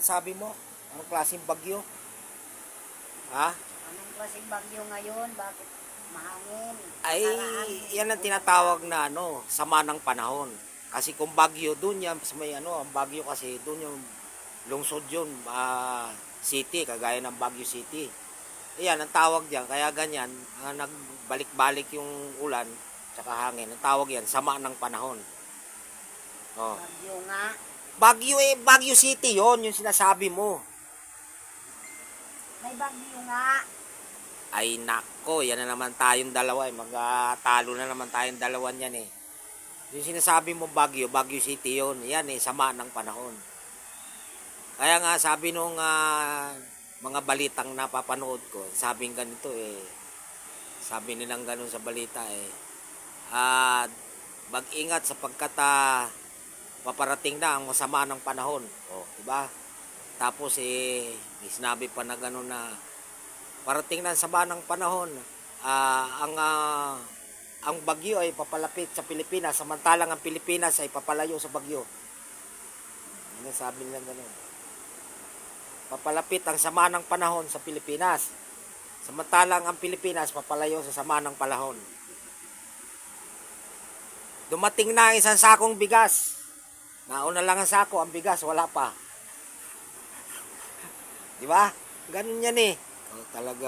Sabi mo, anong klaseng bagyo? Ha? Anong klaseng bagyo ngayon? Bakit mahangin? Ay, Nakaraan, yan ang umulan. tinatawag na sama ng panahon. Kasi kung bagyo, dun yan, sa may ang bagyo kasi, dun yung lungsod yun, city, kagaya ng Baguio City. Yan, ang tawag diyan, kaya ganyan, nagbalik-balik yung ulan, tsaka hangin. Ang tawag yan, sama ng panahon. Oh. Bagyo nga. Baguio City yon yung sinasabi mo. May bagyo nga. Ay nako, yan na naman tayong dalawa eh. Magtalo na naman tayong dalawa yan eh. Yung sinasabi mo Baguio City yon. Yan eh, sama ng panahon. Kaya nga sabi nung mga balitang napapanood ko, sabing ganito eh. Sabi nilang ganun sa balita eh. Mag-ingat sapagkat paparating na ang masama ng panahon. O, diba? Tapos may sinabi pa na gano'n na parating na ang sama ng panahon. Ang bagyo ay papalapit sa Pilipinas, samantalang ang Pilipinas ay papalayo sa bagyo. Ano sabi nila gano'n? Papalapit ang sama ng panahon sa Pilipinas, samantalang ang Pilipinas papalayo sa sama ng panahon. Dumating na isang sakong bigas. Nauna lang ang sako, ang bigas wala pa. Di ba? Ganun yan eh. Oh, talaga.